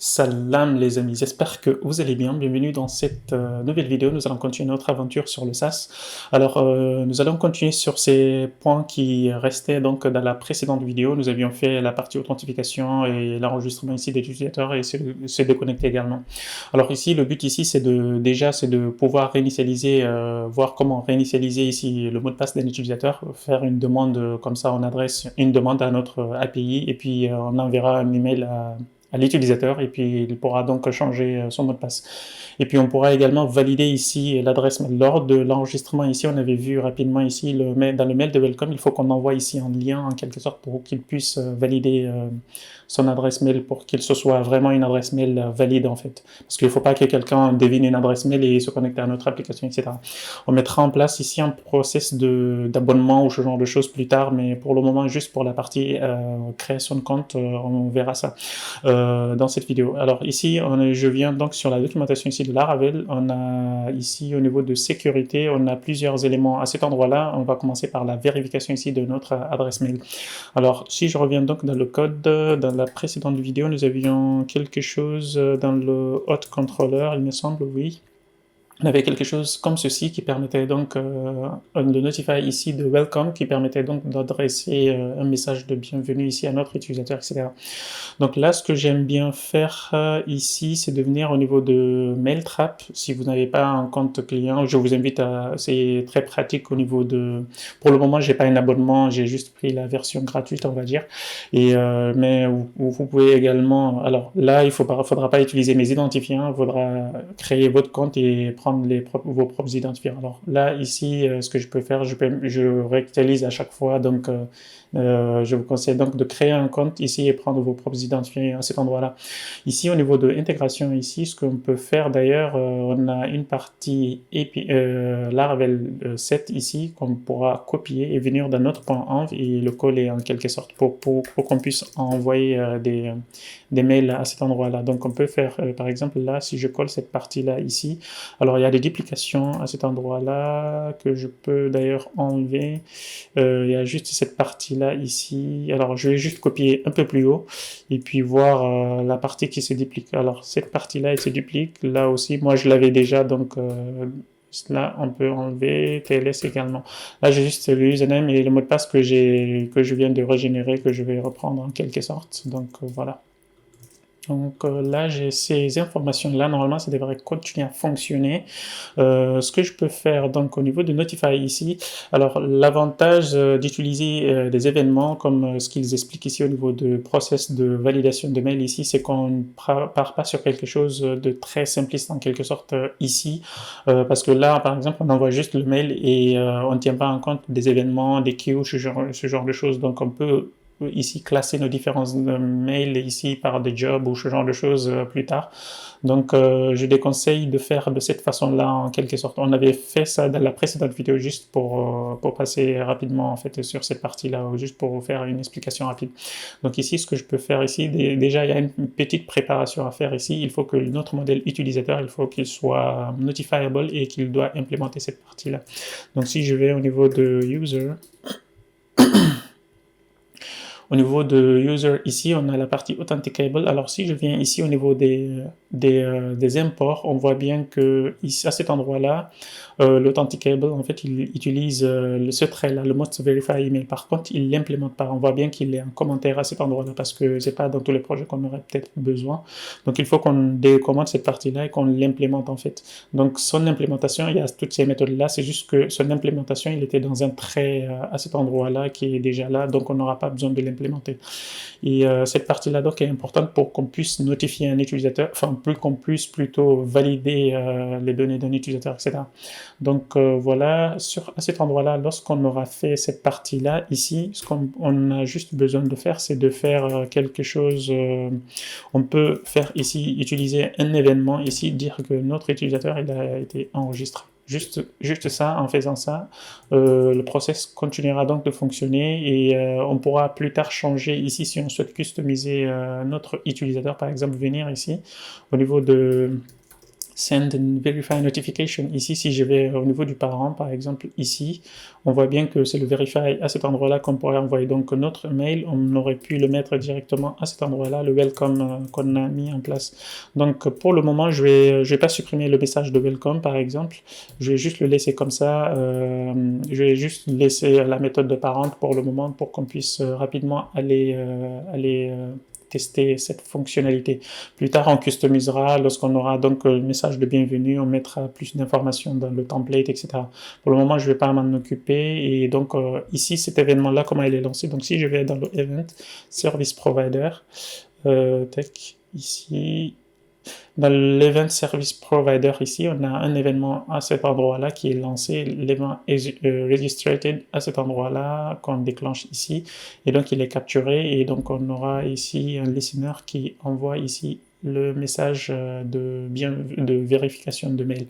Salam les amis, j'espère que vous allez bien. Bienvenue dans cette nouvelle vidéo. Nous allons continuer notre aventure sur le SaaS. Alors, nous allons continuer sur ces points qui restaient donc dans la précédente vidéo. Nous avions fait la partie authentification et l'enregistrement ici des utilisateurs et se déconnecter également. Alors ici, le but ici, c'est de pouvoir réinitialiser, voir comment réinitialiser ici le mot de passe d'un utilisateur, faire une demande comme ça, on adresse une demande à notre API et puis on enverra un email à l'utilisateur et puis il pourra donc changer son mot de passe. Et puis on pourra également valider ici l'adresse mail. Lors de l'enregistrement ici, on avait vu rapidement ici dans le mail de Welcome, il faut qu'on envoie ici un lien en quelque sorte pour qu'il puisse valider son adresse mail pour qu'il se soit vraiment une adresse mail valide en fait. Parce qu'il ne faut pas que quelqu'un devine une adresse mail et se connecte à notre application, etc. On mettra en place ici un process d'abonnement ou ce genre de choses plus tard, mais pour le moment, juste pour la partie création de compte, on verra ça dans cette vidéo. Alors ici, je viens donc sur la documentation ici de Laravel. On a ici au niveau de sécurité, on a plusieurs éléments à cet endroit-là. On va commencer par la vérification ici de notre adresse mail. Alors si je reviens donc dans le code, dans la précédente vidéo, nous avions quelque chose dans le hot controller, il me semble, oui. On avait quelque chose comme ceci qui permettait donc de notifier ici de welcome, qui permettait donc d'adresser un message de bienvenue ici à notre utilisateur, etc. Donc là, ce que j'aime bien faire ici, c'est de venir au niveau de Mailtrap. Si vous n'avez pas un compte client, je vous invite à... C'est très pratique au niveau de... Pour le moment, j'ai pas un abonnement, j'ai juste pris la version gratuite, on va dire. Mais vous pouvez également... Alors là, faudra pas utiliser mes identifiants, il faudra créer votre compte et prendre vos propres identifiants. Alors là, ici, ce que je peux faire, je réactualise à chaque fois, donc je vous conseille donc de créer un compte ici et prendre vos propres identifiants à cet endroit-là. Ici, au niveau de l'intégration, ici, ce qu'on peut faire d'ailleurs, on a une partie Laravel 7 ici qu'on pourra copier et venir dans notre point env et le coller en quelque sorte pour qu'on puisse envoyer des mails à cet endroit-là. Donc on peut faire, par exemple, là, si je colle cette partie-là ici, alors il y a des duplications à cet endroit-là que je peux d'ailleurs enlever. Il y a juste cette partie-là ici. Alors je vais juste copier un peu plus haut et puis voir la partie qui se duplique. Alors cette partie-là, elle se duplique. Là aussi, moi je l'avais déjà, donc là on peut enlever TLS également. Là j'ai juste le username et le mot de passe que je viens de régénérer, que je vais reprendre en quelque sorte. Donc voilà. Donc là, j'ai ces informations-là. Normalement, ça devrait continuer à fonctionner. Ce que je peux faire donc au niveau de Notify ici, alors l'avantage d'utiliser des événements comme ce qu'ils expliquent ici au niveau de process de validation de mail ici, c'est qu'on ne part pas sur quelque chose de très simpliste en quelque sorte ici, parce que là, par exemple, on envoie juste le mail et on ne tient pas en compte des événements, des queues, ce genre de choses. Donc on peut ici classer nos différents mails ici par des jobs ou ce genre de choses plus tard. Donc je déconseille de faire de cette façon-là en quelque sorte. On avait fait ça dans la précédente vidéo juste pour passer rapidement en fait sur cette partie-là, juste pour vous faire une explication rapide. Donc ici, ce que je peux faire ici, déjà il y a une petite préparation à faire ici. Il faut que notre modèle utilisateur, il faut qu'il soit notifiable et qu'il doit implémenter cette partie-là. Donc si je vais au niveau de user, au niveau de user, ici, on a la partie authenticable. Alors, si je viens ici au niveau des imports, on voit bien que ici, à cet endroit-là, l'authenticable, en fait, il utilise ce trait-là, le must verify email. Par contre, il l'implémente pas. On voit bien qu'il est en commentaire à cet endroit-là parce que c'est pas dans tous les projets qu'on aurait peut-être besoin. Donc, il faut qu'on décommande cette partie-là et qu'on l'implémente, en fait. Donc, son implémentation, il y a toutes ces méthodes-là. C'est juste que son implémentation, il était dans un trait à cet endroit-là qui est déjà là. Donc, on n'aura pas besoin de l'implémenter. Et cette partie-là donc est importante pour qu'on puisse notifier un utilisateur, enfin plus qu'on puisse plutôt valider les données d'un utilisateur, etc. Donc voilà, à cet endroit-là, lorsqu'on aura fait cette partie-là, ici, ce qu'on a juste besoin de faire, c'est de faire quelque chose, on peut faire ici, utiliser un événement ici, dire que notre utilisateur il a été enregistré. Juste ça, en faisant ça, le process continuera donc de fonctionner et on pourra plus tard changer ici si on souhaite customiser notre utilisateur, par exemple venir ici au niveau Send and verify notification. Ici, si je vais au niveau du parent, par exemple, ici, on voit bien que c'est le verify à cet endroit-là qu'on pourrait envoyer. Donc, notre mail, on aurait pu le mettre directement à cet endroit-là, le welcome qu'on a mis en place. Donc, pour le moment, je vais pas supprimer le message de welcome, par exemple. Je vais juste le laisser comme ça. Je vais juste laisser la méthode de parent pour le moment pour qu'on puisse rapidement aller tester cette fonctionnalité. Plus tard, on customisera lorsqu'on aura donc le message de bienvenue, on mettra plus d'informations dans le template, etc. Pour le moment, je ne vais pas m'en occuper. Et donc, ici, cet événement-là, comment il est lancé? Donc, si je vais dans le Event Service Provider, tech, ici, dans l'Event Service Provider, ici, on a un événement à cet endroit-là qui est lancé, l'événement registered à cet endroit-là qu'on déclenche ici. Et donc, il est capturé. Et donc, on aura ici un listener qui envoie ici le message de vérification de mail.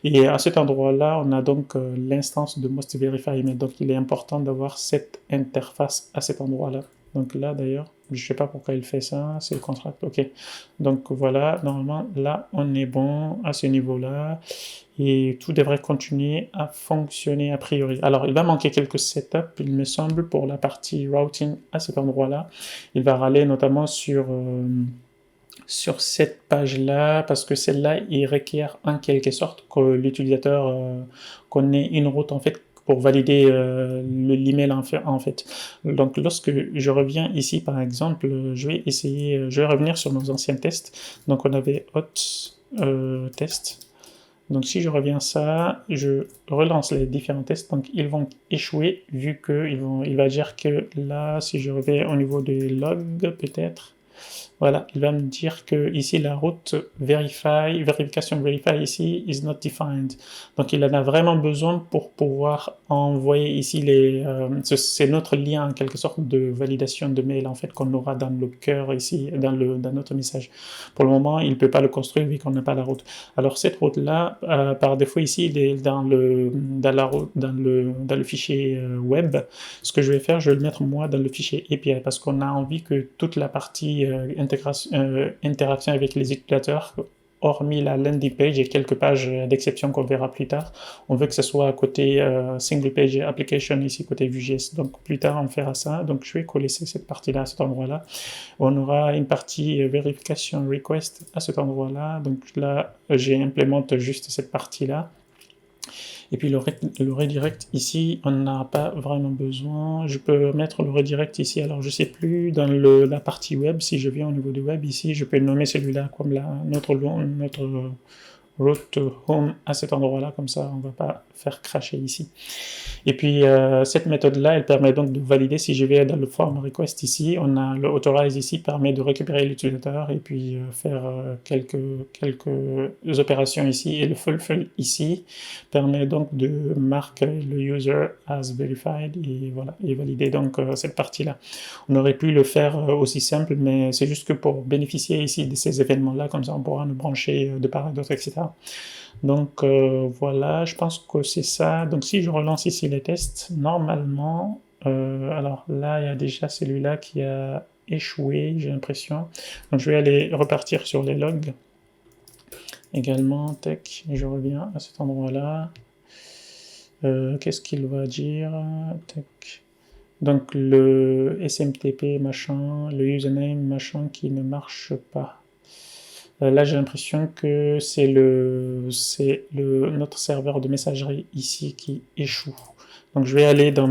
Et à cet endroit-là, on a donc l'instance de Most Verify Email. Donc, il est important d'avoir cette interface à cet endroit-là. Donc là, d'ailleurs, je ne sais pas pourquoi il fait ça, c'est le contract, ok. Donc voilà, normalement, là, on est bon à ce niveau-là. Et tout devrait continuer à fonctionner a priori. Alors, il va manquer quelques setups, il me semble, pour la partie routing à cet endroit-là. Il va râler notamment sur cette page-là, parce que celle-là, il requiert en quelque sorte que l'utilisateur connaît une route en fait pour valider l'email en fait. Donc lorsque je reviens ici par exemple, je vais revenir sur nos anciens tests. Donc on avait hot test. Donc si je reviens à ça, je relance les différents tests, donc ils vont échouer vu que il va dire que là, si je reviens au niveau des logs peut-être, voilà, il va me dire que ici la route vérification verify ici is not defined. Donc il en a vraiment besoin pour pouvoir envoyer ici c'est notre lien en quelque sorte de validation de mail en fait qu'on aura dans le cœur ici dans notre message. Pour le moment, il ne peut pas le construire vu qu'on n'a pas la route. Alors cette route là, par défaut ici, il est dans le fichier web. Ce que je vais faire, je vais le mettre moi dans le fichier API parce qu'on a envie que toute la partie interaction avec les utilisateurs, hormis la landing page et quelques pages d'exception qu'on verra plus tard, on veut que ce soit côté single page application ici côté Vue.js. Donc plus tard on fera ça. Donc je vais coller cette partie-là à cet endroit-là. On aura une partie verification request à cet endroit-là. Donc là j'implémente juste cette partie-là. Et puis le redirect ici, on n'a pas vraiment besoin. Je peux mettre le redirect ici. Alors je sais plus dans la partie web, si je viens au niveau du web ici, je peux nommer celui-là comme notre route home à cet endroit-là, comme ça on ne va pas faire cracher ici. Et puis cette méthode-là, elle permet donc de valider. Si je vais dans le form request ici, on a le authorize ici, permet de récupérer l'utilisateur et puis faire quelques opérations ici. Et le fulfill ici permet donc de marquer le user as verified et voilà, et valider donc cette partie-là. On aurait pu le faire aussi simple, mais c'est juste que pour bénéficier ici de ces événements-là, comme ça on pourra nous brancher de part et d'autre, etc. Donc voilà, je pense que c'est ça. Donc si je relance ici les tests, normalement, alors là, il y a déjà celui-là qui a échoué, j'ai l'impression. Donc je vais aller repartir sur les logs. Également, tech, je reviens à cet endroit-là. Qu'est-ce qu'il va dire? Tech. Donc le SMTP machin, le username machin qui ne marche pas. Là, j'ai l'impression que c'est notre serveur de messagerie ici qui échoue. Donc, je vais aller dans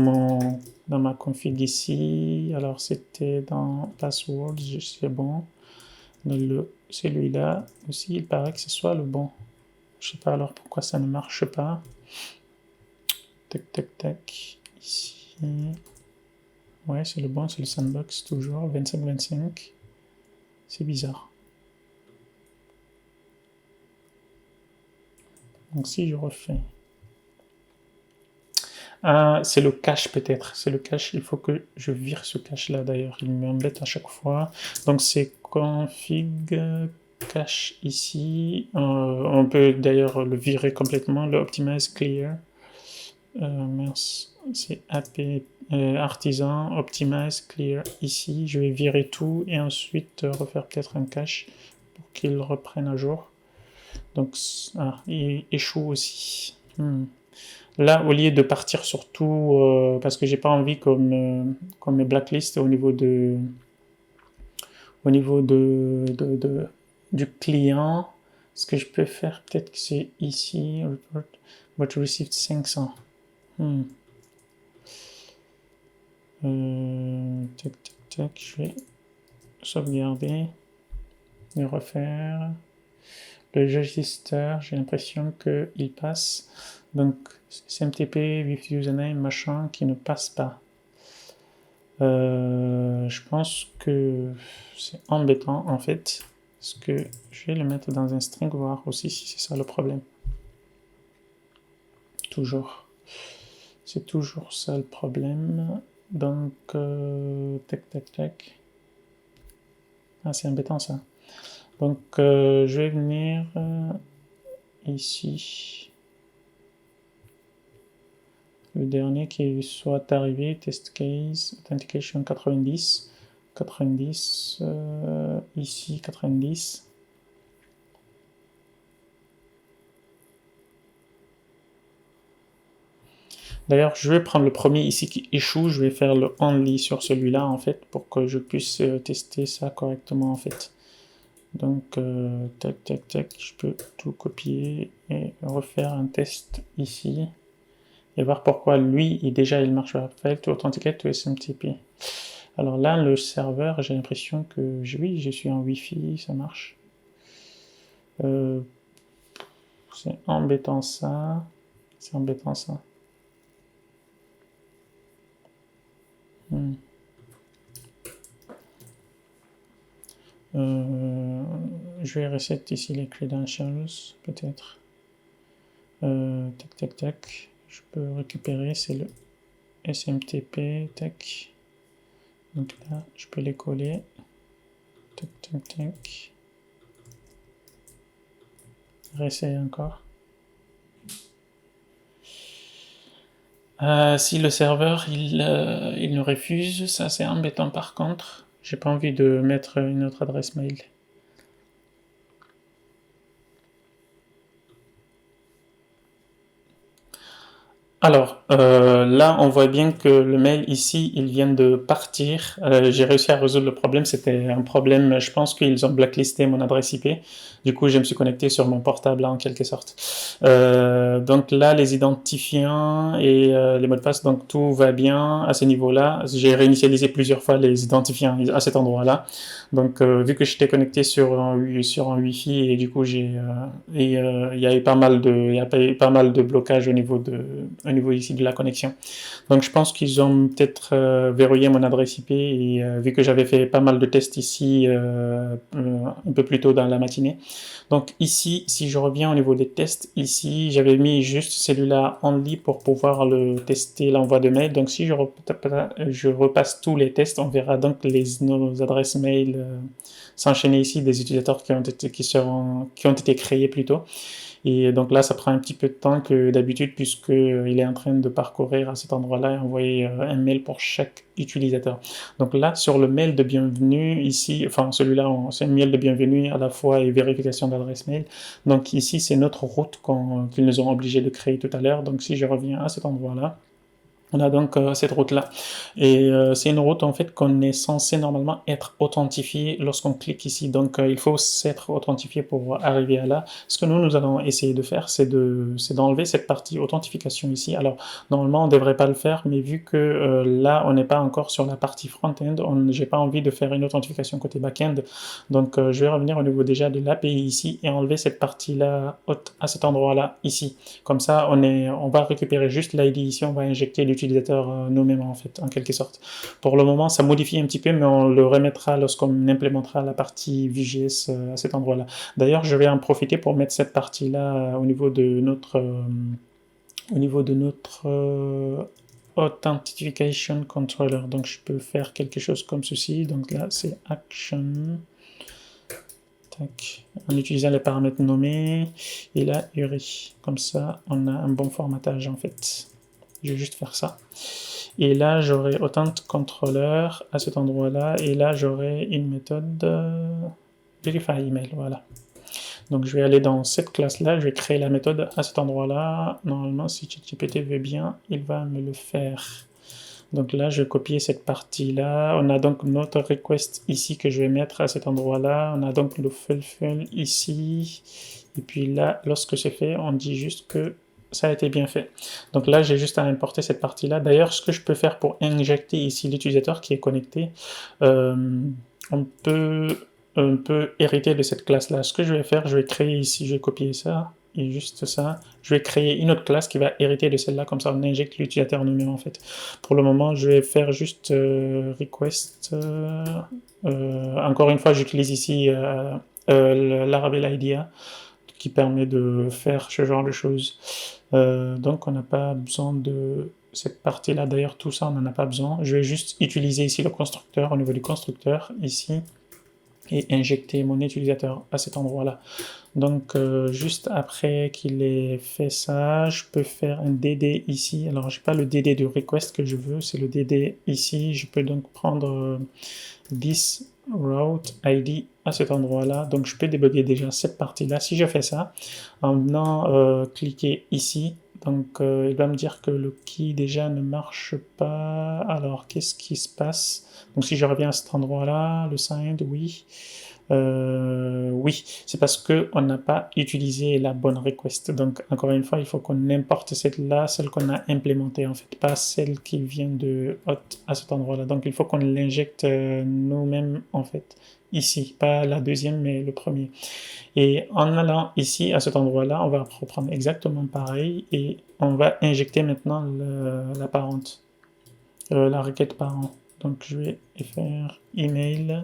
ma config ici. Alors, c'était dans password, c'est bon. Dans celui-là aussi, il paraît que ce soit le bon. Je sais pas alors pourquoi ça ne marche pas. Tac, tac, tac. Ici. Ouais, c'est le bon, c'est le sandbox toujours. 25-25. C'est bizarre. Donc si je refais... Ah, c'est le cache peut-être. C'est le cache. Il faut que je vire ce cache-là d'ailleurs. Il m'embête à chaque fois. Donc c'est config cache ici. On peut d'ailleurs le virer complètement. Le optimize clear. Mince. C'est artisan optimize clear ici. Je vais virer tout et ensuite refaire peut-être un cache pour qu'il reprenne à jour. Donc, il échoue aussi. Là, au lieu de partir sur tout, parce que j'ai pas envie comme mes blacklist au niveau du client, ce que je peux faire, peut-être que c'est ici, report, but received 500. Tac, tac, tac, je vais sauvegarder et refaire. Le register, j'ai l'impression qu'il passe. Donc, SMTP, with username, machin, qui ne passe pas. Je pense que c'est embêtant en fait. Parce que je vais le mettre dans un string, voir aussi si c'est ça le problème. Toujours. C'est toujours ça le problème. Donc, tac, tac, tac. Ah, c'est embêtant ça. Donc, je vais venir ici. Le dernier qui soit arrivé, test case, authentication 90. 90, ici 90. D'ailleurs, je vais prendre le premier ici qui échoue, je vais faire le only sur celui-là en fait, pour que je puisse tester ça correctement en fait. Donc, tac, tac, tac, je peux tout copier et refaire un test ici. Et voir pourquoi lui, il marche parfait, to authenticate to SMTP. Alors là, le serveur, j'ai l'impression que oui, je suis en Wi-Fi, ça marche. C'est embêtant ça. C'est embêtant ça. Je vais reset ici les credentials, peut-être. Tac, tac, tac. Je peux récupérer, c'est le SMTP, tac. Donc là, je peux les coller. Tac, tac, tac. Réessayer encore. Si le serveur il nous refuse, ça c'est embêtant par contre. J'ai pas envie de mettre une autre adresse mail. Alors, là, on voit bien que le mail ici, il vient de partir. J'ai réussi à résoudre le problème. C'était un problème, je pense qu'ils ont blacklisté mon adresse IP. Du coup, je me suis connecté sur mon portable, là, en quelque sorte. Donc là, les identifiants et les mots de passe, donc tout va bien à ce niveau-là. J'ai réinitialisé plusieurs fois les identifiants à cet endroit-là. Donc, vu que j'étais connecté sur un Wi-Fi et du coup, il y avait pas mal de blocages au niveau ici de la connexion. Donc je pense qu'ils ont peut-être verrouillé mon adresse IP et vu que j'avais fait pas mal de tests ici un peu plus tôt dans la matinée. Donc ici, si je reviens au niveau des tests, ici j'avais mis juste celui-là only pour pouvoir le tester l'envoi de mail. Donc si je repasse tous les tests, on verra donc nos adresses mail s'enchaîner ici des utilisateurs qui ont été créés plus tôt. Et donc là, ça prend un petit peu de temps que d'habitude, puisqu'il est en train de parcourir à cet endroit-là et envoyer un mail pour chaque utilisateur. Donc là, sur le mail de bienvenue, ici, enfin celui-là, c'est un mail de bienvenue à la fois et vérification d'adresse mail. Donc ici, c'est notre route qu'ils nous ont obligé de créer tout à l'heure. Donc si je reviens à cet endroit-là, on a donc cette route-là. Et c'est une route en fait qu'on est censé normalement être authentifié lorsqu'on clique ici. Donc il faut s'être authentifié pour arriver à là. Ce que nous allons essayer de faire, c'est d'enlever cette partie authentification ici. Alors normalement on ne devrait pas le faire, mais vu que là on n'est pas encore sur la partie front-end, j'ai pas envie de faire une authentification côté back-end. Donc je vais revenir au niveau déjà de l'API ici et enlever cette partie-là à cet endroit-là ici. Comme ça on va récupérer juste l'ID ici, on va injecter l'utilisateur nous-mêmes en fait, en quelque sorte. Pour le moment, ça modifie un petit peu, mais on le remettra lorsqu'on implémentera la partie Vue.js à cet endroit-là. D'ailleurs, je vais en profiter pour mettre cette partie-là au niveau de notre Authentication Controller. Donc, je peux faire quelque chose comme ceci. Donc là, c'est Action. Tac. En utilisant les paramètres nommés. Et là, URI. Comme ça, on a un bon formatage en fait. Je vais juste faire ça. Et là, j'aurai Authent Controller à cet endroit-là. Et là, j'aurai une méthode Verify Email. Voilà. Donc je vais aller dans cette classe-là, je vais créer la méthode à cet endroit-là. Normalement, si ChatGPT veut bien, il va me le faire. Donc là, je vais copier cette partie-là. On a donc notre request ici que je vais mettre à cet endroit-là. On a donc le fulfill ici. Et puis là, lorsque c'est fait, on dit juste que ça a été bien fait. Donc là, j'ai juste à importer cette partie-là. D'ailleurs, ce que je peux faire pour injecter ici l'utilisateur qui est connecté, euh, on peut hériter de cette classe-là. Ce que je vais faire, je vais créer ici, je vais copier ça, et juste ça. Je vais créer une autre classe qui va hériter de celle-là, comme ça on injecte l'utilisateur nous-mêmes en fait. Pour le moment, je vais faire juste request. Encore une fois, j'utilise ici Laravel IDEA qui permet de faire ce genre de choses. Donc on n'a pas besoin de cette partie-là. D'ailleurs, tout ça, on n'en a pas besoin. Je vais juste utiliser ici le constructeur au niveau du constructeur, ici, et injecter mon utilisateur à cet endroit-là. Donc juste après qu'il ait fait ça, je peux faire un DD ici. Alors j'ai pas le DD de request que je veux, c'est le DD ici. Je peux donc prendre this route ID à cet endroit-là. Donc je peux débugger déjà cette partie-là. Si je fais ça, en venant cliquer ici, donc il va me dire que le key déjà ne marche pas. Alors qu'est-ce qui se passe? Donc si je reviens à cet endroit-là, le signed, oui. Oui, c'est parce qu'on n'a pas utilisé la bonne request. Donc, encore une fois, il faut qu'on importe celle-là, celle qu'on a implémentée, en fait, pas celle qui vient de hot à cet endroit-là. Donc, il faut qu'on l'injecte nous-mêmes, en fait, ici. Pas la deuxième, mais le premier. Et en allant ici, à cet endroit-là, on va reprendre exactement pareil et on va injecter maintenant la parente, la requête parent. Donc, je vais faire email.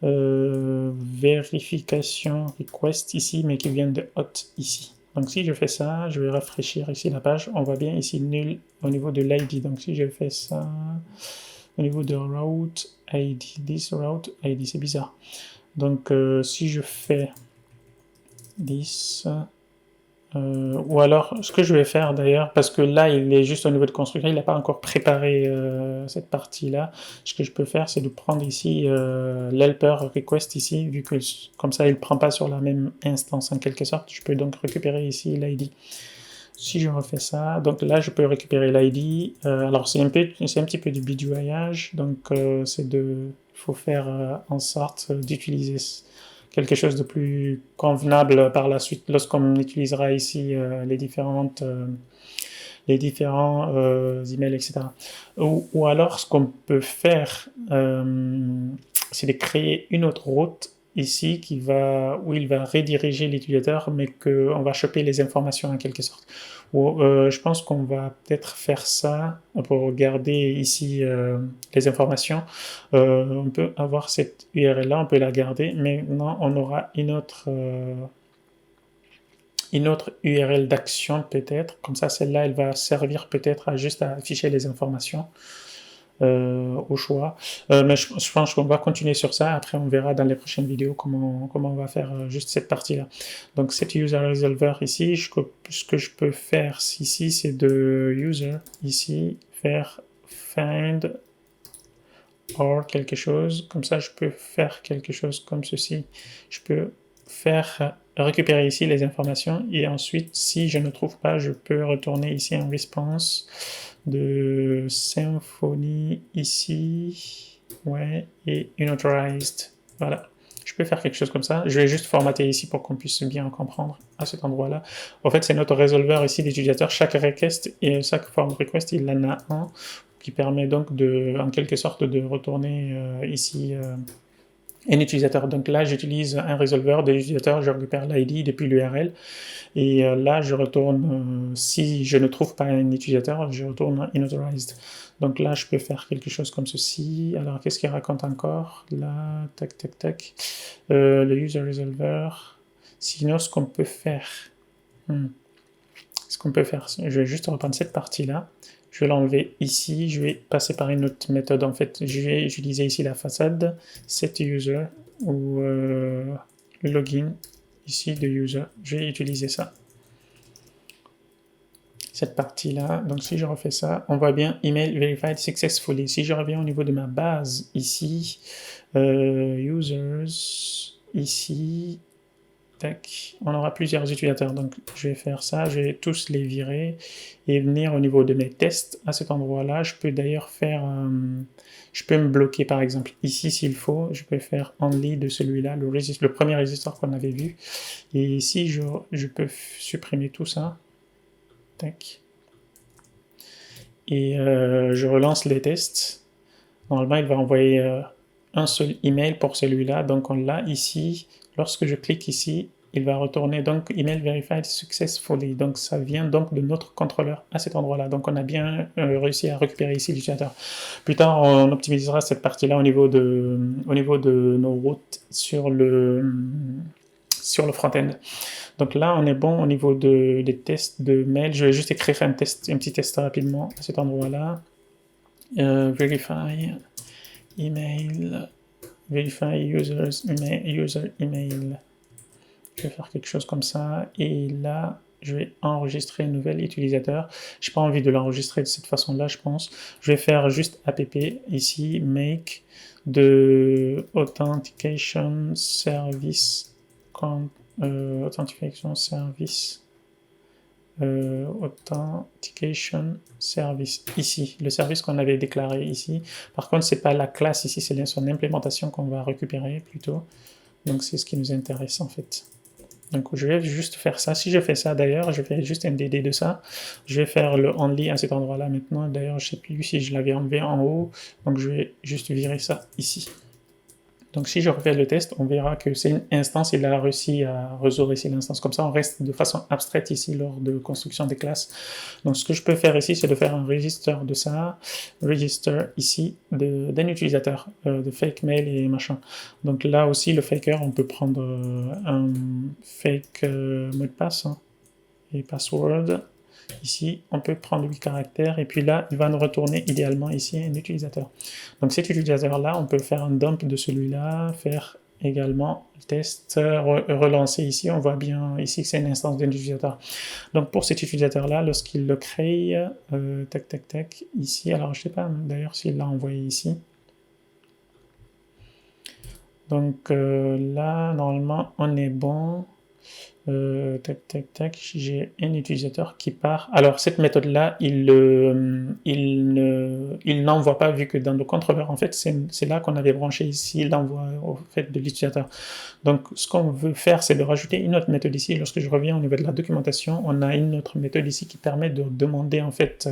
Vérification request ici, mais qui vient de hot ici. Donc si je fais ça, je vais rafraîchir ici la page. On voit bien ici nul au niveau de l'ID. Donc si je fais ça au niveau de route ID, this route ID, c'est bizarre. Donc si je fais this, ou alors, ce que je vais faire d'ailleurs, parce que là, il est juste au niveau de construction, il n'a pas encore préparé cette partie-là. Ce que je peux faire, c'est de prendre ici l'helper request ici, vu que comme ça, il ne prend pas sur la même instance en quelque sorte. Je peux donc récupérer ici l'ID. Si je refais ça, donc là, je peux récupérer l'ID. Alors, c'est un petit peu du bidouillage, donc il faut faire en sorte d'utiliser quelque chose de plus convenable par la suite lorsqu'on utilisera ici les différents emails, etc. Ou alors, ce qu'on peut faire, c'est de créer une autre route ici où il va rediriger l'utilisateur, mais qu'on va choper les informations en quelque sorte. Je pense qu'on va peut-être faire ça pour garder ici les informations. On peut avoir cette URL-là, on peut la garder, mais maintenant on aura une autre URL d'action peut-être. Comme ça, celle-là, elle va servir peut-être à juste à afficher les informations au choix. Mais je pense qu'on va continuer sur ça. Après, on verra dans les prochaines vidéos comment on va faire juste cette partie-là. Donc, cette user resolver ici, ce que je peux faire ici, c'est de user ici, faire find or quelque chose. Comme ça, je peux faire quelque chose comme ceci. Je peux faire récupérer ici les informations et ensuite, si je ne trouve pas, je peux retourner ici en response de Symfony ici, ouais, et unauthorized. Voilà. Je peux faire quelque chose comme ça. Je vais juste formater ici pour qu'on puisse bien comprendre à cet endroit-là. En fait, c'est notre résolveur ici d'utilisateur. Chaque request et chaque form request, il en a un qui permet donc en quelque sorte de retourner ici un utilisateur. Donc là, j'utilise un résolveur de l'utilisateur, je récupère l'ID depuis l'URL, et là, je retourne, si je ne trouve pas un utilisateur, je retourne unauthorized. Donc là, je peux faire quelque chose comme ceci. Alors, qu'est-ce qu'il raconte encore? Là, tac, tac, tac. Le user resolver. Sinon, ce qu'on peut faire, je vais juste reprendre cette partie-là. Je vais l'enlever ici, je vais passer par une autre méthode en fait. Je vais utiliser ici la façade, set user ou login ici de user. Je vais utiliser ça. Cette partie-là, donc si je refais ça, on voit bien email verified successfully. Si je reviens au niveau de ma base ici, users, ici, tac, on aura plusieurs utilisateurs. Donc, je vais faire ça, je vais tous les virer et venir au niveau de mes tests à cet endroit-là. Je peux d'ailleurs faire, je peux me bloquer par exemple ici s'il faut. Je peux faire only de celui-là, le premier résisteur qu'on avait vu. Et ici, je peux supprimer tout ça. Tac. Et je relance les tests. Normalement, il va envoyer un seul email pour celui-là. Donc, on l'a ici. Lorsque je clique ici, il va retourner donc email verified successfully. Donc, ça vient donc de notre contrôleur à cet endroit-là. Donc, on a bien réussi à récupérer ici l'utilisateur. Plus tard, on optimisera cette partie-là au niveau de nos routes sur le front-end. Donc là, on est bon au niveau des tests de mail. Je vais juste écrire un petit test rapidement à cet endroit-là. Verify email, verify user email. Je vais faire quelque chose comme ça. Et là, je vais enregistrer un nouvel utilisateur. Je n'ai pas envie de l'enregistrer de cette façon-là, je pense. Je vais faire juste app ici, make de authentication service authentication service authentication service ici, le service qu'on avait déclaré ici. Par contre, c'est pas la classe ici, c'est son implémentation qu'on va récupérer plutôt. Donc c'est ce qui nous intéresse en fait. Donc je vais juste faire ça. Si je fais ça d'ailleurs, je fais juste un DD de ça. Je vais faire le only à cet endroit-là maintenant. D'ailleurs, je sais plus si je l'avais enlevé en haut. Donc je vais juste virer ça ici. Donc si je refais le test, on verra que c'est une instance, il a réussi à résoudre ici l'instance. Comme ça, on reste de façon abstraite ici lors de construction des classes. Donc ce que je peux faire ici, c'est de faire un register de ça, register ici d'un utilisateur, de fake mail et machin. Donc là aussi, le faker, on peut prendre un fake mot de passe et password. Ici, on peut prendre 8 caractères et puis là, il va nous retourner idéalement ici un utilisateur. Donc cet utilisateur-là, on peut faire un dump de celui-là, faire également le test, relancer ici. On voit bien ici que c'est une instance d'un utilisateur. Donc pour cet utilisateur-là, lorsqu'il le crée, tac, tac, tac, ici, alors je ne sais pas d'ailleurs s'il l'a envoyé ici. Donc là, normalement, on est bon. Tac, tac, tac, j'ai un utilisateur qui part. Alors, cette méthode-là, il n'envoie pas, vu que dans le contrôleur, en fait, c'est là qu'on avait branché ici l'envoi au fait de l'utilisateur. Donc, ce qu'on veut faire, c'est de rajouter une autre méthode ici. Lorsque je reviens au niveau de la documentation, on a une autre méthode ici qui permet de demander, en fait,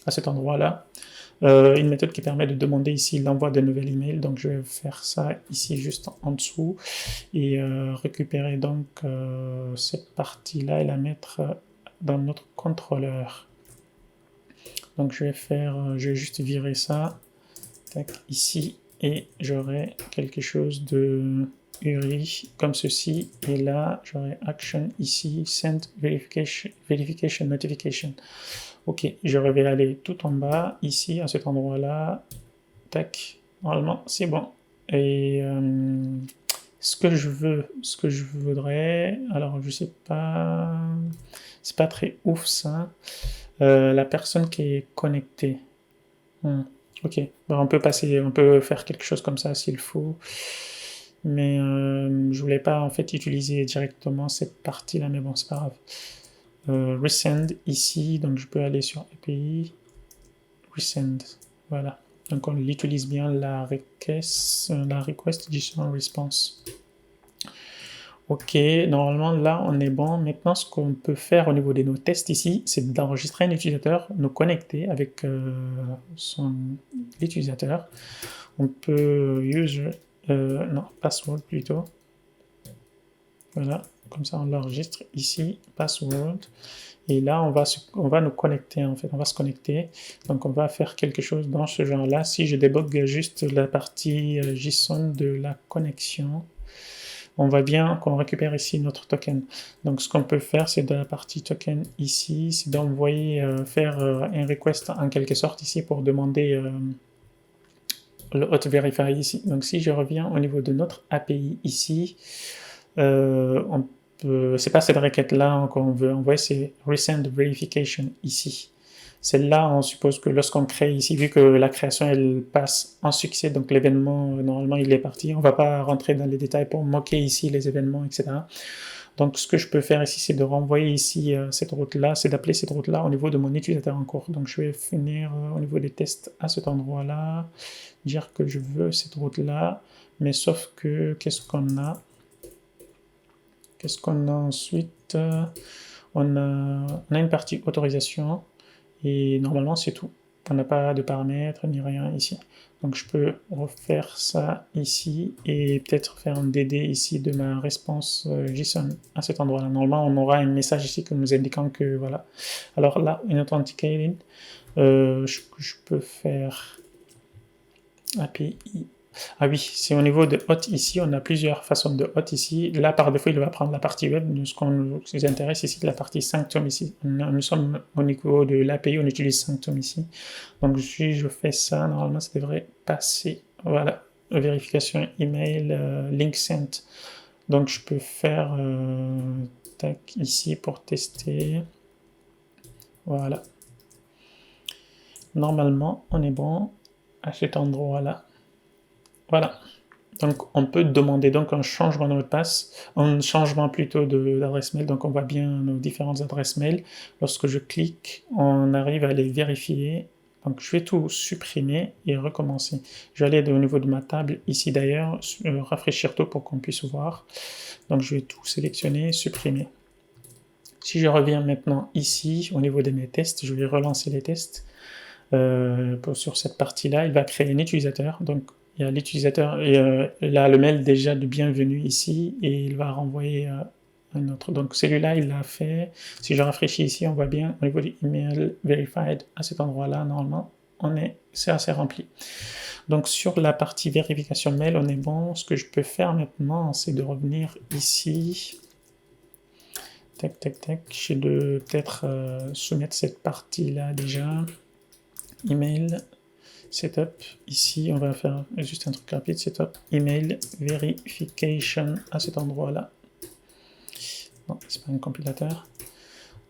à cet endroit-là, une méthode qui permet de demander ici l'envoi de nouvel email. Donc je vais faire ça ici juste en dessous et récupérer donc cette partie-là et la mettre dans notre contrôleur. Donc je vais juste virer ça, tac, ici, et j'aurai quelque chose de URI comme ceci, et là j'aurai action ici, send verification notification. Ok, je vais aller tout en bas, ici, à cet endroit-là, tac, normalement c'est bon. Et ce que je voudrais, alors je sais pas, c'est pas très ouf ça, la personne qui est connectée. Ok, bon, on peut faire quelque chose comme ça s'il faut, mais je voulais pas en fait utiliser directement cette partie-là, mais bon, c'est pas grave. Resend ici, donc je peux aller sur API, resend, voilà. Donc on utilise bien la request JSON response. Ok, normalement là on est bon. Maintenant ce qu'on peut faire au niveau de nos tests ici, c'est d'enregistrer un utilisateur, nous connecter avec l'utilisateur. On peut password plutôt. Voilà, comme ça on l'enregistre ici, password. Et là, on va nous connecter, en fait, on va se connecter. Donc, on va faire quelque chose dans ce genre-là. Si je débug juste la partie JSON de la connexion, on voit bien qu'on récupère ici notre token. Donc, ce qu'on peut faire, c'est de la partie token ici, c'est d'envoyer, faire un request en quelque sorte ici pour demander le auth verify ici. Donc, si je reviens au niveau de notre API ici, c'est pas cette requête là qu'on veut envoyer, c'est resend verification ici. Celle-là, on suppose que lorsqu'on crée ici, vu que la création, elle passe en succès, donc l'événement, normalement, il est parti. On va pas rentrer dans les détails pour moquer ici les événements, etc. Donc, ce que je peux faire ici, c'est de renvoyer ici cette route-là, c'est d'appeler cette route-là au niveau de mon utilisateur en cours. Donc, je vais finir au niveau des tests à cet endroit-là, dire que je veux cette route-là, mais sauf que, qu'est-ce qu'on a? Qu'est-ce qu'on a ensuite? On a une partie autorisation, et normalement, c'est tout. On n'a pas de paramètres ni rien ici. Donc je peux refaire ça ici et peut-être faire un DD ici de ma réponse JSON à cet endroit-là. Normalement, on aura un message ici que nous indiquant que voilà. Alors là, une authenticated, je peux faire API. Ah oui, c'est au niveau de hot ici, on a plusieurs façons de hot ici. Là, par défaut, il va prendre la partie web. Nous, ce qu'on nous intéresse ici, la partie Sanctum ici. Nous sommes au niveau de l'API, on utilise Sanctum ici. Donc, si je fais ça, normalement, ça devrait passer. Voilà, vérification email, link sent. Donc, je peux faire tac, ici pour tester. Voilà. Normalement, on est bon à cet endroit-là. Voilà. Donc, on peut demander donc un changement de mot de passe, un changement plutôt d'adresse mail. Donc, on voit bien nos différentes adresses mail. Lorsque je clique, on arrive à les vérifier. Donc, je vais tout supprimer et recommencer. Je vais aller au niveau de ma table, ici d'ailleurs, rafraîchir tout pour qu'on puisse voir. Donc, je vais tout sélectionner, supprimer. Si je reviens maintenant ici, au niveau de mes tests, je vais relancer les tests. Sur cette partie-là, il va créer un utilisateur. Donc, il y a l'utilisateur, il a le mail déjà de bienvenue ici, et il va renvoyer un autre. Donc celui-là, il l'a fait. Si je rafraîchis ici, on voit bien au niveau du email verified, à cet endroit-là, normalement, c'est assez rempli. Donc sur la partie vérification mail, on est bon. Ce que je peux faire maintenant, c'est de revenir ici. Tac, tac, tac. J'ai de peut-être soumettre cette partie-là déjà. Email. Setup, ici on va faire juste un truc rapide, setup, email, verification à cet endroit-là. Non, c'est pas un compilateur.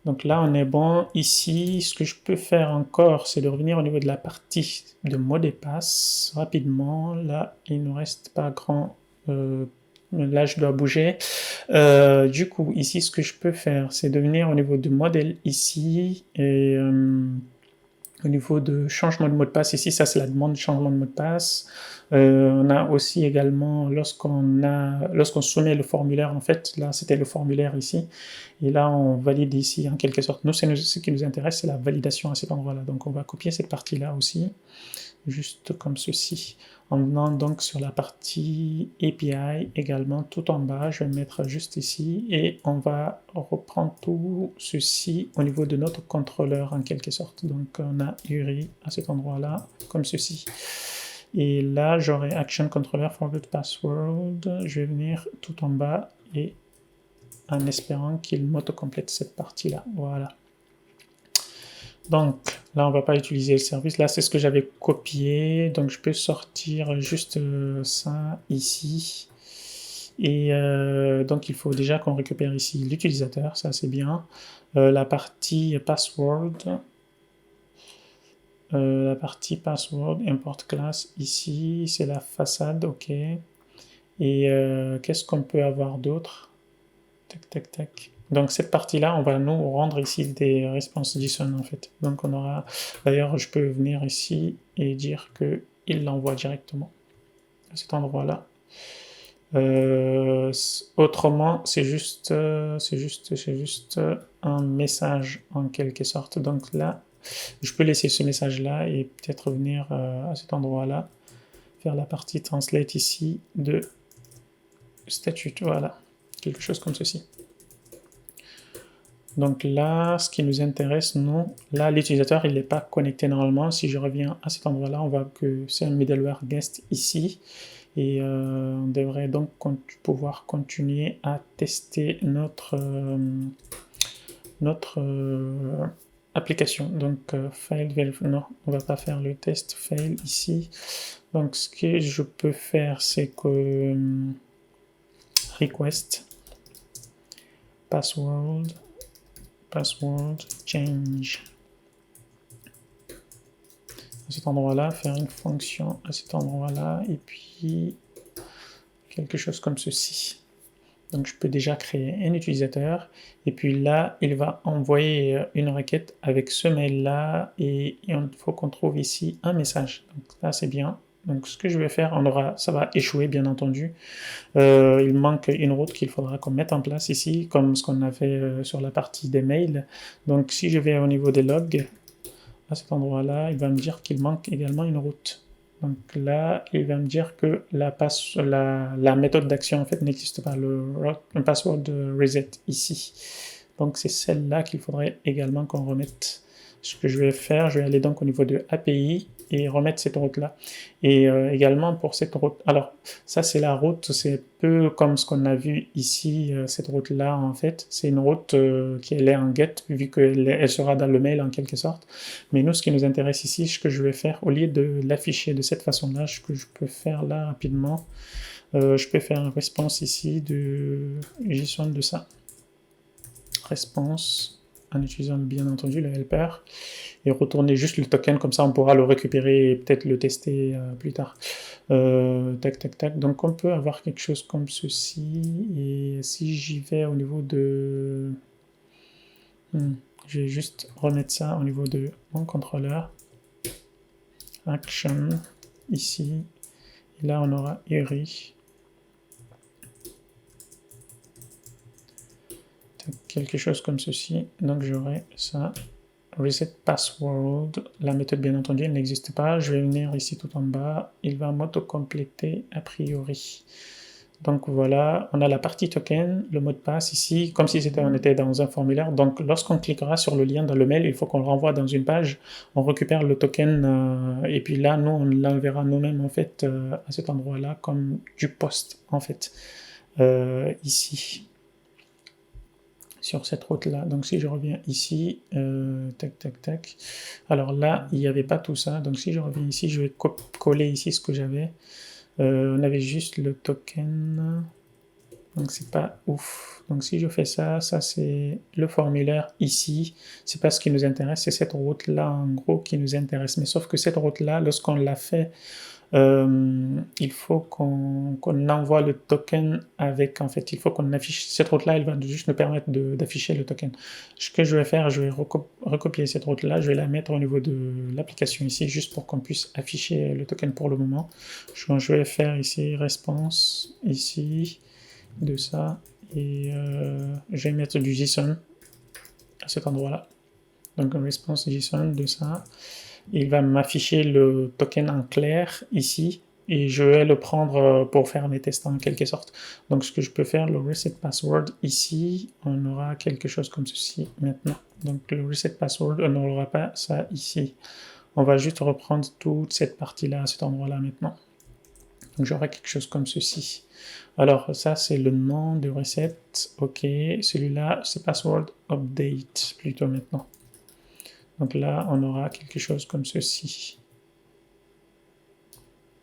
Donc là on est bon. Ici, ce que je peux faire encore, c'est de revenir au niveau de la partie de mot de passe rapidement. Là, il ne nous reste pas grand. Là, je dois bouger. Du coup, ici, ce que je peux faire, c'est de venir au niveau de modèle ici et au niveau de changement de mot de passe, ici, ça c'est la demande de changement de mot de passe. On a aussi également, lorsqu'on soumet le formulaire, en fait, là c'était le formulaire ici, et là on valide ici en quelque sorte. Nous, ce qui nous intéresse, c'est la validation à cet endroit-là. Donc on va copier cette partie-là aussi, juste comme ceci. En venant donc sur la partie API également, tout en bas, je vais mettre juste ici, et on va reprendre tout ceci au niveau de notre contrôleur en quelque sorte. Donc on a URI à cet endroit-là, comme ceci. Et là, j'aurai Action Controller Forget Password. Je vais venir tout en bas et en espérant qu'il m'auto-complète cette partie-là. Voilà. Donc là, on va pas utiliser le service. Là, c'est ce que j'avais copié. Donc je peux sortir juste ça ici. Et donc il faut déjà qu'on récupère ici l'utilisateur. Ça, c'est bien. La partie password. La partie password, import class, ici, c'est la façade, ok. Et qu'est-ce qu'on peut avoir d'autre? Tac, tac, tac. Donc cette partie-là, on va nous rendre ici des responses JSON en fait. Donc on aura, d'ailleurs, je peux venir ici et dire qu'il l'envoie directement à cet endroit-là. Autrement, c'est juste un message en quelque sorte. Donc là, je peux laisser ce message-là et peut-être venir à cet endroit-là, faire la partie translate ici de statut, voilà, quelque chose comme ceci. Donc là, ce qui nous intéresse, nous, là, l'utilisateur, il n'est pas connecté normalement. Si je reviens à cet endroit-là, on voit que c'est un middleware guest ici. Et on devrait donc pouvoir continuer à tester notre application. Donc fail, non, on va pas faire le test fail ici. Donc ce que je peux faire, c'est que request password change. cet endroit-là, faire une fonction à cet endroit-là, et puis quelque chose comme ceci. Donc je peux déjà créer un utilisateur, et puis là, il va envoyer une requête avec ce mail-là, et il faut qu'on trouve ici un message. Donc là, c'est bien. Donc ce que je vais faire, ça va échouer, bien entendu. Il manque une route qu'il faudra qu'on mette en place ici, comme ce qu'on a fait sur la partie des mails. Donc si je vais au niveau des logs, à cet endroit-là, il va me dire qu'il manque également une route. Donc là, il va me dire que la méthode d'action en fait n'existe pas, le password reset ici. Donc c'est celle-là qu'il faudrait également qu'on remette. Ce que je vais faire, je vais aller donc au niveau de API et remettre cette route-là. Et également pour cette route, alors ça c'est la route, c'est peu comme ce qu'on a vu ici, cette route-là en fait, c'est une route qui est en get, vu qu'elle sera dans le mail en quelque sorte. Mais nous, ce qui nous intéresse ici, ce que je vais faire, au lieu de l'afficher de cette façon-là, ce que je peux faire là rapidement, je peux faire une response ici de JSON de ça. Response, en utilisant bien entendu le helper, et retourner juste le token, comme ça on pourra le récupérer et peut-être le tester plus tard. Tac, tac, tac. Donc on peut avoir quelque chose comme ceci, et si j'y vais au niveau de... je vais juste remettre ça au niveau de mon contrôleur. Action, ici. Et là, on aura URI. Quelque chose comme ceci. Donc j'aurai ça. Reset password. La méthode, bien entendu, elle n'existe pas. Je vais venir ici tout en bas. Il va m'auto-compléter a priori. Donc voilà, on a la partie token, le mot de passe ici, comme si on était dans un formulaire. Donc lorsqu'on cliquera sur le lien dans le mail, il faut qu'on le renvoie dans une page, on récupère le token, et puis là, nous, on l'enverra nous-mêmes en fait à cet endroit-là, comme du post en fait, ici, sur cette route-là. Donc si je reviens ici, tac, tac, tac. Alors là, il n'y avait pas tout ça. Donc si je reviens ici, je vais coller ici ce que j'avais. On avait juste le token, donc c'est pas ouf. Donc si je fais ça, ça c'est le formulaire ici, c'est pas ce qui nous intéresse, c'est cette route là en gros qui nous intéresse. Mais sauf que cette route là, lorsqu'on l'a fait, il faut qu'on envoie le token avec, en fait, il faut qu'on affiche cette route-là, elle va juste nous permettre d'afficher le token. Ce que je vais faire, je vais recopier cette route-là, je vais la mettre au niveau de l'application ici, juste pour qu'on puisse afficher le token pour le moment. Je vais faire ici, response, ici, de ça, et je vais mettre du JSON à cet endroit-là. Donc, un response JSON de ça. Il va m'afficher le token en clair ici, et je vais le prendre pour faire mes tests en quelque sorte. Donc ce que je peux faire, le reset password ici, on aura quelque chose comme ceci maintenant. Donc le reset password, on n'aura pas ça ici. On va juste reprendre toute cette partie-là à cet endroit-là maintenant. Donc j'aurai quelque chose comme ceci. Alors ça c'est le nom de reset, ok. Celui-là c'est password update plutôt maintenant. Donc là, on aura quelque chose comme ceci.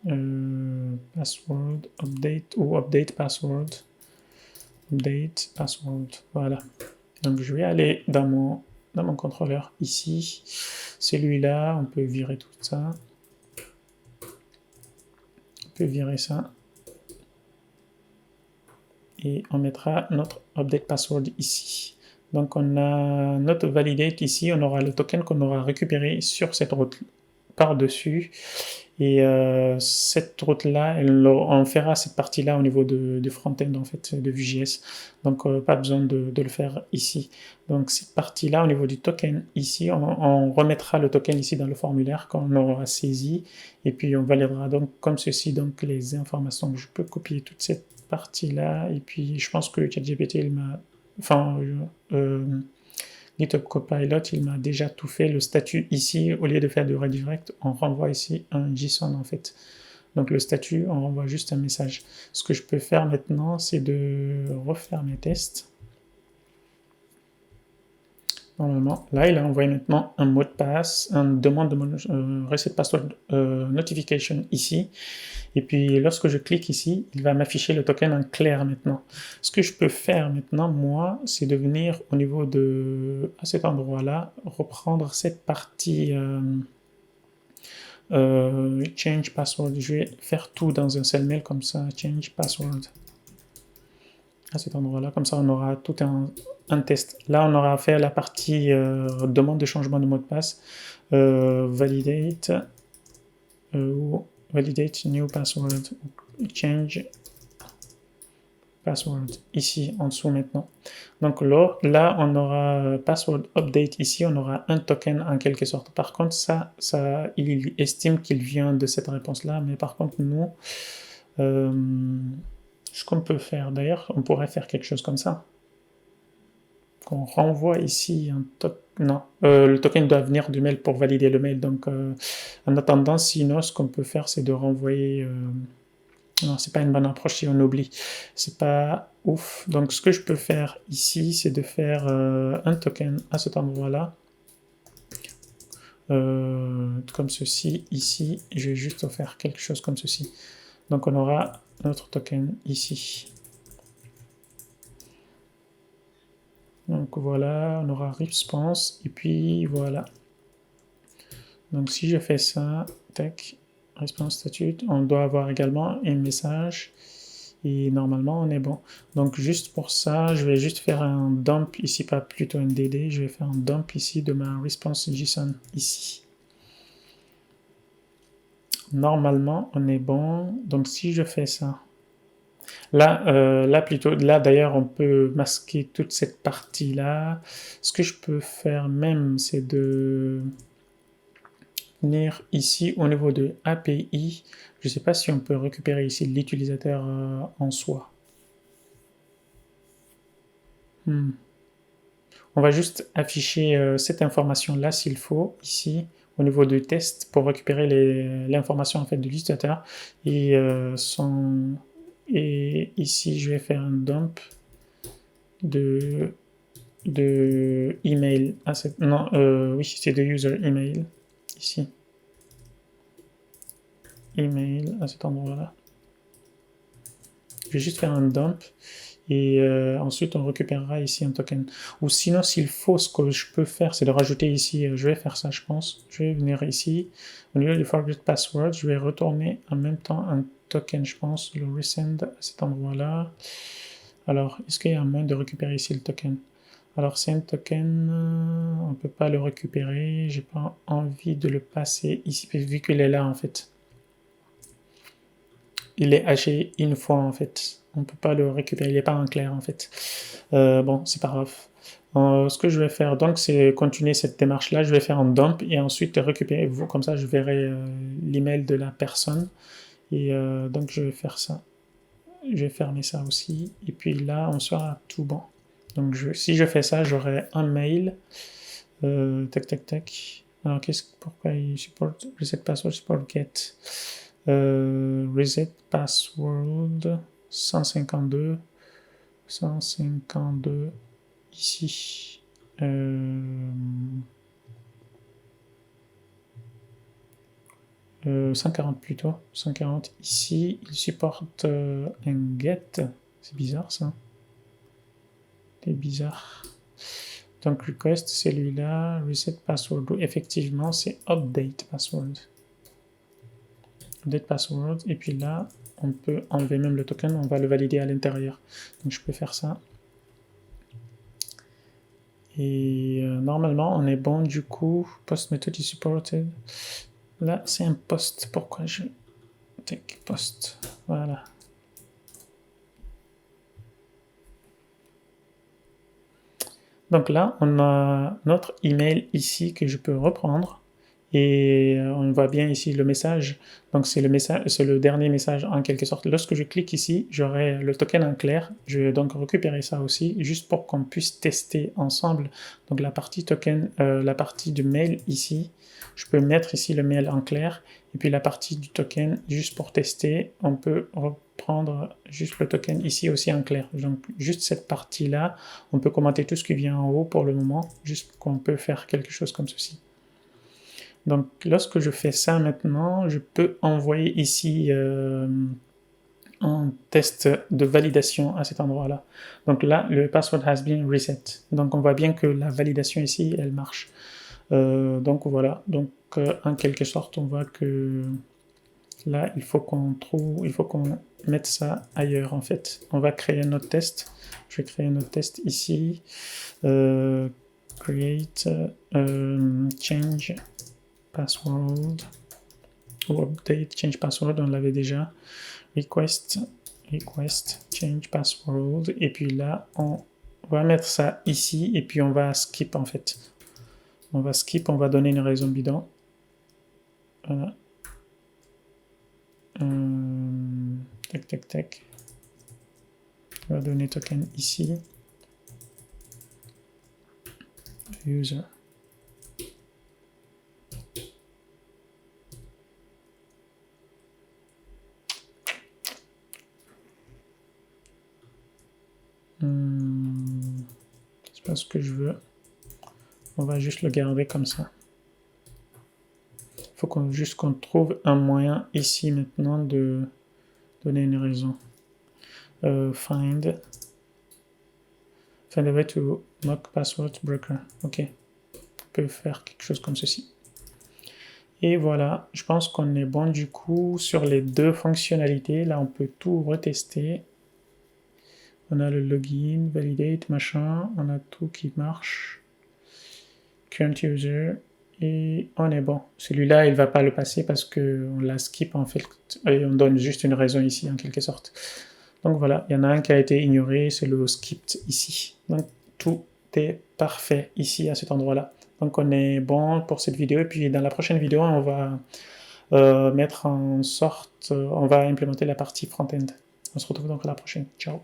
Password, update ou update password. Update password, voilà. Donc je vais aller dans mon contrôleur ici. Celui-là, on peut virer tout ça. On peut virer ça. Et on mettra notre update password ici. Donc on a notre validate ici, on aura le token qu'on aura récupéré sur cette route par-dessus. Et cette route-là, on fera cette partie-là au niveau du front-end en fait, de Vue.js. Donc pas besoin de le faire ici. Donc cette partie-là, au niveau du token ici, on remettra le token ici dans le formulaire quand on aura saisi. Et puis on validera donc comme ceci donc les informations. Donc, je peux copier toute cette partie-là. Et puis je pense que ChatGPT, il m'a... Enfin, GitHub Copilot, il m'a déjà tout fait. Le statut ici, au lieu de faire de redirect, on renvoie ici un JSON en fait. Donc le statut, on renvoie juste un message. Ce que je peux faire maintenant, c'est de refaire mes tests. Normalement, là, il a envoyé maintenant un mot de passe, une demande de reset password notification ici. Et puis, lorsque je clique ici, il va m'afficher le token en clair maintenant. Ce que je peux faire maintenant, moi, c'est de venir au niveau à cet endroit-là, reprendre cette partie change password, je vais faire tout dans un seul mail comme ça, change password. À cet endroit-là, comme ça on aura tout un test. Là on aura fait la partie demande de changement de mot de passe, validate new password, change password, ici en dessous maintenant. Donc là on aura password update, ici on aura un token en quelque sorte. Par contre ça il estime qu'il vient de cette réponse là, mais par contre nous ce qu'on peut faire, d'ailleurs, on pourrait faire quelque chose comme ça. Qu'on renvoie ici un token. Non, le token doit venir du mail pour valider le mail. Donc, en attendant, sinon, ce qu'on peut faire, c'est de renvoyer. Non, c'est pas une bonne approche si on oublie. C'est pas ouf. Donc, ce que je peux faire ici, c'est de faire un token à cet endroit-là. Comme ceci, ici. Je vais juste faire quelque chose comme ceci. Donc, on aura notre token ici. Donc voilà, on aura response, et puis voilà. Donc si je fais ça, tac, response statute, on doit avoir également un message, et normalement on est bon. Donc juste pour ça, je vais juste faire un dump ici, pas plutôt un DD, je vais faire un dump ici de ma response JSON ici. Normalement on est bon, donc si je fais ça, là d'ailleurs, on peut masquer toute cette partie-là. Ce que je peux faire même, c'est de venir ici au niveau de API. Je ne sais pas si on peut récupérer ici l'utilisateur en soi. On va juste afficher cette information-là s'il faut, ici, au niveau de test, pour récupérer l'information en fait de l'utilisateur et et ici je vais faire un dump de email à cette, non, oui, c'est de user email ici, email à cet endroit-là. Je vais juste faire un dump et ensuite on récupérera ici un token. Ou sinon, s'il faut, ce que je peux faire, c'est de rajouter ici, je vais faire ça je pense, je vais venir ici, au lieu de forget password, je vais retourner en même temps un token, je pense, le resend à cet endroit-là. Alors, est-ce qu'il y a un moyen de récupérer ici le token? Alors, c'est un token, on ne peut pas le récupérer, j'ai pas envie de le passer ici, vu qu'il est là en fait. Il est haché une fois en fait. On peut pas le récupérer, il n'est pas en clair en fait. Bon, c'est pas grave. Ce que je vais faire donc, c'est continuer cette démarche-là. Je vais faire un dump et ensuite récupérer. Comme ça, je verrai l'email de la personne. Et donc, je vais faire ça. Je vais fermer ça aussi. Et puis là, on sera tout bon. Donc, si je fais ça, j'aurai un mail. Tac, tac, tac. Alors, pourquoi il supporte reset password, support get. Reset password 152 ici 140 plutôt, 140 ici, il supporte un get, c'est bizarre ça, c'est bizarre. Donc request celui-là, reset password, effectivement c'est update password. Update password, et puis là, on peut enlever même le token, on va le valider à l'intérieur. Donc je peux faire ça. Et normalement, on est bon du coup. Post method is supported. Là, c'est un post. Pourquoi je... Take post. Voilà. Donc là, on a notre email ici que je peux reprendre. Et on voit bien ici le message. Donc c'est le dernier message en quelque sorte. Lorsque je clique ici, j'aurai le token en clair. Je vais donc récupérer ça aussi, juste pour qu'on puisse tester ensemble. Donc la partie token, la partie du mail ici, je peux mettre ici le mail en clair. Et puis la partie du token, juste pour tester, on peut reprendre juste le token ici aussi en clair. Donc juste cette partie-là, on peut commenter tout ce qui vient en haut pour le moment, juste qu'on peut faire quelque chose comme ceci. Donc, lorsque je fais ça maintenant, je peux envoyer ici un test de validation à cet endroit-là. Donc là, le password has been reset. Donc, on voit bien que la validation ici, elle marche. Donc, voilà. Donc, en quelque sorte, on voit que là, il faut qu'on mette ça ailleurs, en fait. On va créer un autre test. Je vais créer un autre test ici. Create change password ou update change password, on l'avait déjà. Request change password. Et puis là, on va mettre ça ici et puis on va skip, en fait. On va skip, on va donner une raison bidon. Voilà. Tac. On va donner token ici. User. C'est pas ce que je veux. On va juste le garder comme ça. Il faut juste qu'on trouve un moyen ici maintenant de donner une raison. Find a way to mock password broker. Ok. On peut faire quelque chose comme ceci. Et voilà, je pense qu'on est bon du coup sur les deux fonctionnalités. Là, on peut tout retester. On a le login, validate, machin. On a tout qui marche. Current user. Et on est bon. Celui-là, il ne va pas le passer parce qu'on la skip en fait. Et on donne juste une raison ici en quelque sorte. Donc voilà, il y en a un qui a été ignoré, c'est le skipped ici. Donc tout est parfait ici à cet endroit-là. Donc on est bon pour cette vidéo. Et puis dans la prochaine vidéo, on va mettre en sorte, on va implémenter la partie front-end. On se retrouve donc à la prochaine. Ciao.